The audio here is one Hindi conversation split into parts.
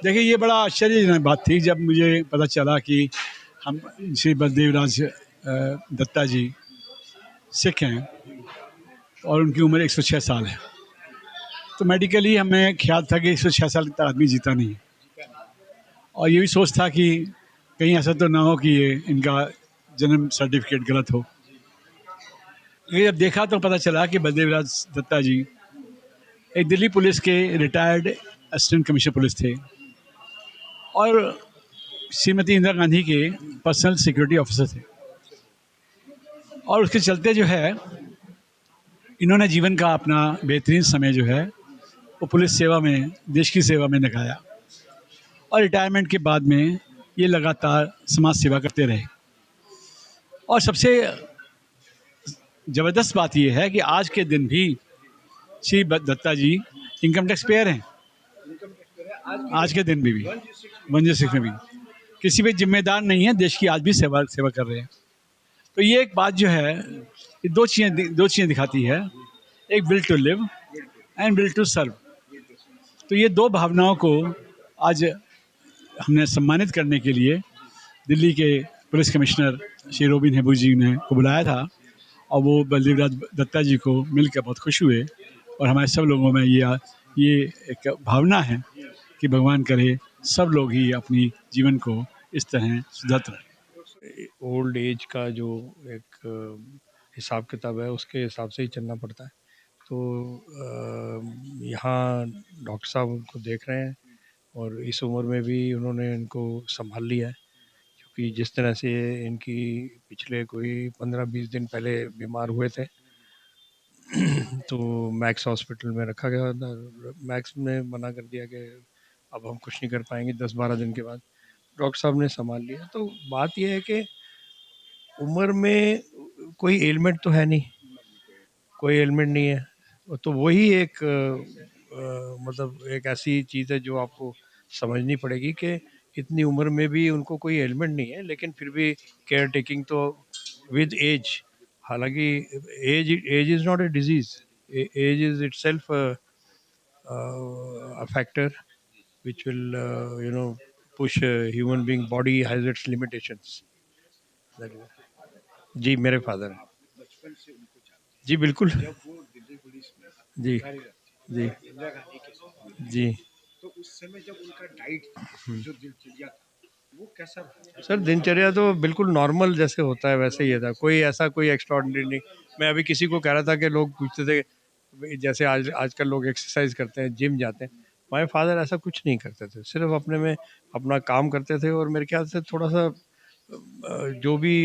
देखिए, ये बड़ा आश्चर्यजनक बात थी जब मुझे पता चला कि हम श्री बलदेव राज दत्ता जी सिख हैं और उनकी उम्र 106 साल है। तो मेडिकली हमें ख्याल था कि 106 साल तक आदमी जीता नहीं है, और ये भी सोच था कि कहीं ऐसा तो ना हो कि ये इनका जन्म सर्टिफिकेट गलत हो। लेकिन जब देखा तो पता चला कि बलदेव राज दत्ता जी एक दिल्ली पुलिस के रिटायर्ड असिस्टेंट कमिश्नर पुलिस थे और श्रीमती इंदिरा गांधी के पर्सनल सिक्योरिटी ऑफिसर थे। और उसके चलते जो है, इन्होंने जीवन का अपना बेहतरीन समय जो है वो पुलिस सेवा में, देश की सेवा में निभाया, और रिटायरमेंट के बाद में ये लगातार समाज सेवा करते रहे। और सबसे ज़बरदस्त बात यह है कि आज के दिन भी श्री दत्ता जी इनकम टैक्स पेयर हैं। आज के दिन भी 106 में भी किसी भी जिम्मेदार नहीं है, देश की आज भी सेवा कर रहे हैं। तो ये एक बात जो है, ये दो चीज़ें दिखाती है, एक will to live and will to serve. तो ये दो भावनाओं को आज हमने सम्मानित करने के लिए दिल्ली के पुलिस कमिश्नर श्री रोबिन हेबू जी ने को बुलाया था, और वो बलदेव राज दत्ता जी को मिलकर बहुत खुश हुए। और हमारे सब लोगों में ये एक भावना है कि भगवान करे सब लोग ही अपनी जीवन को इस तरह सुधरते रहें। ओल्ड एज का जो एक हिसाब किताब है उसके हिसाब से ही चलना पड़ता है। तो यहाँ डॉक्टर साहब उनको देख रहे हैं और इस उम्र में भी उन्होंने इनको संभाल लिया है, क्योंकि जिस तरह से इनकी पिछले कोई 15-20 दिन पहले बीमार हुए थे तो मैक्स हॉस्पिटल में रखा गया था। मैक्स ने मना कर दिया कि अब हम कुछ नहीं कर पाएंगे, 10-12 दिन के बाद डॉक्टर साहब ने संभाल लिया। तो बात यह है कि उम्र में कोई एलिमेंट तो है नहीं, कोई एलिमेंट नहीं है, तो वही एक मतलब एक ऐसी चीज़ है जो आपको समझनी पड़ेगी कि इतनी उम्र में भी उनको कोई एलिमेंट नहीं है, लेकिन फिर भी केयर टेकिंग तो विद एज। हालांकि age age is not a disease, age is itself a factor which will push a human being body has its limitations. That is- जी मेरे फादर हैं। जी बिल्कुल। जी जी जी। तो उस समय जब उनका डाइट जो दिनचर्या था वो कैसा था? सर दिनचर्या तो बिल्कुल नॉर्मल जैसे होता है वैसे ही था, कोई ऐसा कोई एक्स्ट्राऑर्डिनरी नहीं। मैं अभी किसी को कह रहा था कि लोग पूछते थे जैसे आजकल लोग एक्सरसाइज करते हैं, जिम जाते हैं, हमारे फादर ऐसा कुछ नहीं करते थे, सिर्फ अपने में अपना काम करते थे। और मेरे ख्याल से थोड़ा सा जो भी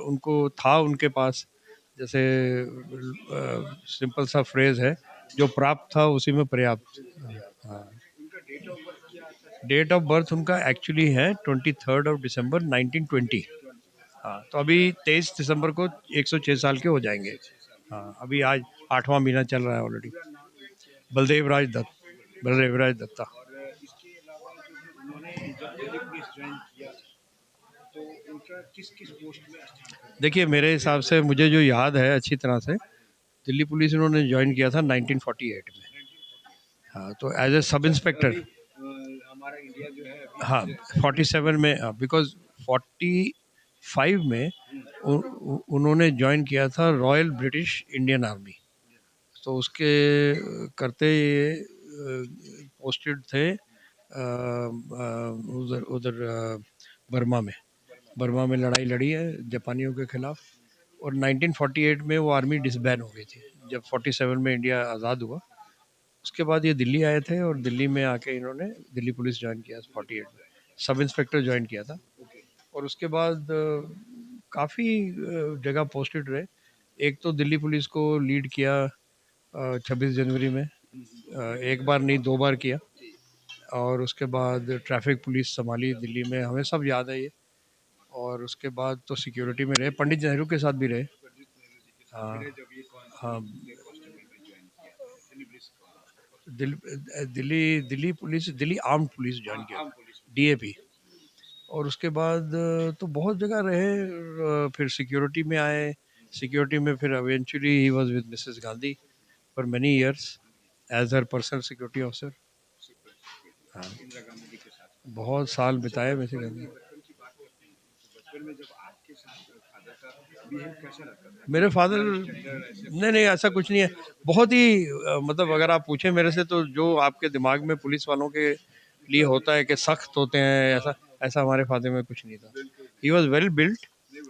उनको था उनके पास, जैसे सिंपल सा फ्रेज है, जो प्राप्त था उसी में पर्याप्त। हाँ। डेट ऑफ बर्थ उनका एक्चुअली है 23 दिसंबर 1920। हाँ, तो अभी 23 दिसंबर को 106 साल के हो जाएंगे। हाँ, अभी आज 8वां महीना चल रहा है ऑलरेडी। बलदेव राज दत्ता। देखिए मेरे हिसाब से, मुझे जो याद है अच्छी तरह से, दिल्ली पुलिस उन्होंने ज्वाइन किया था 1948 में। हाँ, तो एज ए सब इंस्पेक्टर। हमारा इंडिया जो है हाँ 47 में, बिकॉज 45 में उन्होंने ज्वाइन किया था रॉयल ब्रिटिश इंडियन आर्मी। तो उसके करते ये पोस्टेड थे उधर उधर बर्मा में लड़ाई लड़ी है जापानियों के खिलाफ। और 1948 में वो आर्मी डिसबैन हो गई थी जब 47 में इंडिया आज़ाद हुआ। उसके बाद ये दिल्ली आए थे और दिल्ली में आके इन्होंने दिल्ली पुलिस ज्वाइन किया 48 में, सब इंस्पेक्टर ज्वाइन किया था। और उसके बाद काफ़ी जगह पोस्टेड रहे। एक तो दिल्ली पुलिस को लीड किया 26 जनवरी में, एक बार नहीं 2 बार किया। और उसके बाद ट्रैफिक पुलिस संभाली दिल्ली में, हमें सब याद है ये। और उसके बाद तो सिक्योरिटी में रहे, पंडित नेहरू के साथ भी रहे। हाँ हाँ। Delhi Delhi police, Delhi armed police join किया, डीएपी। और उसके बाद तो बहुत जगह रहे, फिर सिक्योरिटी में आए। सिक्योरिटी में फिर eventually he was with Mrs Gandhi for many years as her personal security officer. हाँ, इंदिरा गांधी जी के साथ। बहुत साल बिताए वैसे घर में। बचपन की बात करते हैं तो बचपन में जब आपके साथ फादर का बिहेव कैसा लगता था मेरे कि फादर, इतना स्टैंडर्ड ऐसे नहीं नहीं ऐसा कुछ नहीं है। बहुत ही मतलब अगर आप पूछें मेरे से तो जो आपके दिमाग में पुलिस वालों के लिए होता है कि सख्त होते हैं, ऐसा ऐसा हमारे फादर में कुछ नहीं था। ही वॉज वेल बिल्ट,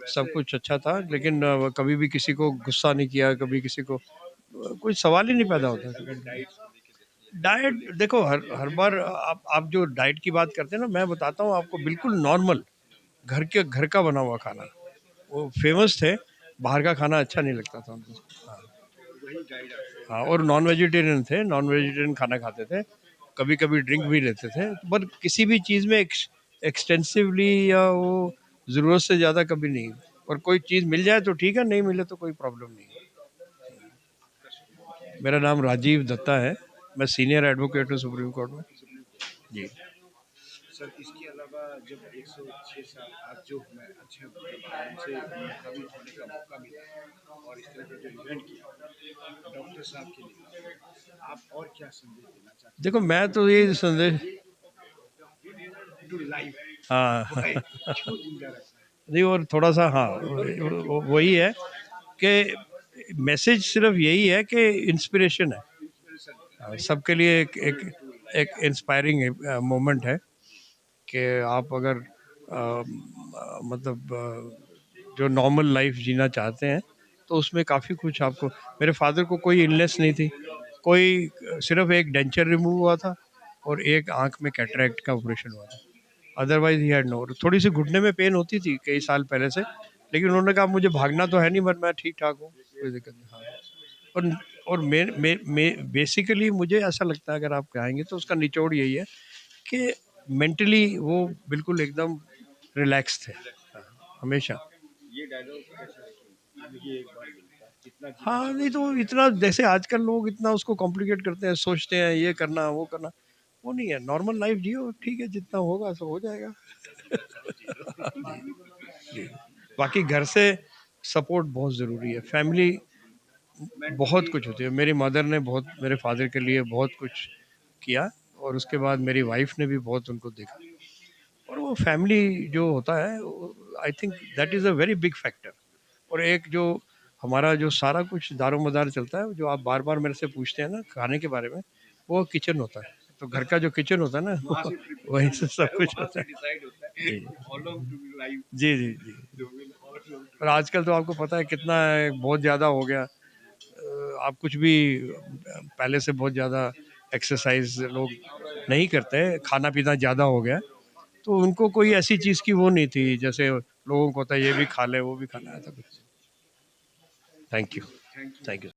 सब कुछ अच्छा था, लेकिन कभी भी किसी को गुस्सा नहीं किया, कभी किसी को कोई सवाल ही नहीं पैदा होता। डाइट्स को लेके देखते हैं डाइट देखो, हर हर बार आप जो डाइट की बात करते हैं ना, मैं बताता हूँ आपको, बिल्कुल नॉर्मल घर का बना हुआ खाना। वो फेमस थे, बाहर का खाना अच्छा नहीं लगता था उनको। हाँ, वही डाइट आपको हाँ, और नॉन वेजिटेरियन थे, नॉन वेजिटेरियन खाना खाते थे, कभी कभी ड्रिंक भी लेते थे, पर किसी भी चीज़ में एक्सटेंसिवली या वो ज़रूरत से ज़्यादा कभी नहीं। और कोई चीज़ मिल जाए तो ठीक है, नहीं मिले तो कोई प्रॉब्लम नहीं है। मेरा नाम राजीव दत्ता है, मैं सीनियर एडवोकेट हूँ सुप्रीम कोर्ट में। जी। सर इसके अलावा जब 106 साल आज जो मैं अच्छे मतलब उनसे मुखाबित होने का मौका मिला और इस तरह का जो इवेंट किया डॉक्टर साहब के लिए आप और क्या संदेश देना चाहते देखो, मैं तो ये संदेश, हैं टू लाइफ हाँ क्यों जिंदा रखना है नहीं, और थोड़ा सा, हाँ, वही है कि मैसेज सिर्फ यही है कि इंस्पिरेशन है। इंस्पिरेशन सबके लिए एक इंस्पायरिंग मोमेंट है कि आप अगर मतलब जो नॉर्मल लाइफ जीना चाहते हैं तो उसमें काफ़ी कुछ आपको। मेरे फादर को कोई इलनेस नहीं थी, कोई सिर्फ एक डेंचर रिमूव हुआ था और एक आंख में कैटरैक्ट का ऑपरेशन हुआ था। Otherwise he had no. थोड़ी सी घुटने में पेन होती थी कई साल पहले से, लेकिन उन्होंने कहा मुझे भागना तो है नहीं, बट मैं ठीक ठाक हूँ, कोई दिक्कत नहीं। हाँ, और और बेसिकली मुझे ऐसा लगता है, अगर आप कहेंगे तो उसका निचोड़ यही है कि मेंटली वो बिल्कुल एकदम रिलैक्स थे। हाँ, हमेशा। ये डायलॉग कैसा है कि जिंदगी एक बार मिलता है जितना जीना हाँ, चाहो नहीं तो इतना, जैसे आजकल लोग इतना उसको कॉम्प्लिकेट करते हैं, सोचते हैं ये करना वो करना, वो नहीं है। नॉर्मल लाइफ जियो, ठीक है, जितना होगा सो हो जाएगा। जी। बाकी घर से सपोर्ट बहुत ज़रूरी है, फैमिली बहुत मेंटली कुछ होती है। मेरी मदर ने बहुत मेरे फादर के लिए बहुत कुछ किया, और उसके बाद मेरी वाइफ ने भी बहुत उनको देखा। और वो फैमिली जो होता है, I think that is a very big factor. और एक जो हमारा जो सारा कुछ दारोमदार चलता है, जो आप बार बार मेरे से पूछते हैं ना खाने के बारे में, वो किचन होता है। तो घर का जो किचन होता है वहां ना से वहीं प्रिपरेशन से होता सब है कुछ वहां होता से है। डिसाइड होता है जी how long to be live जी जी जी। To will how long to और आजकल तो आपको पता है कितना बहुत ज़्यादा हो गया। आप कुछ भी पहले से बहुत ज़्यादा एक्सरसाइज लोग नहीं करते, खाना पीना ज़्यादा हो गया, तो उनको कोई ऐसी चीज़ की वो नहीं थी जैसे लोगों को होता है ये भी खा ले वो भी खाना है, ऐसा कुछ। Thank you. Thank you thank you.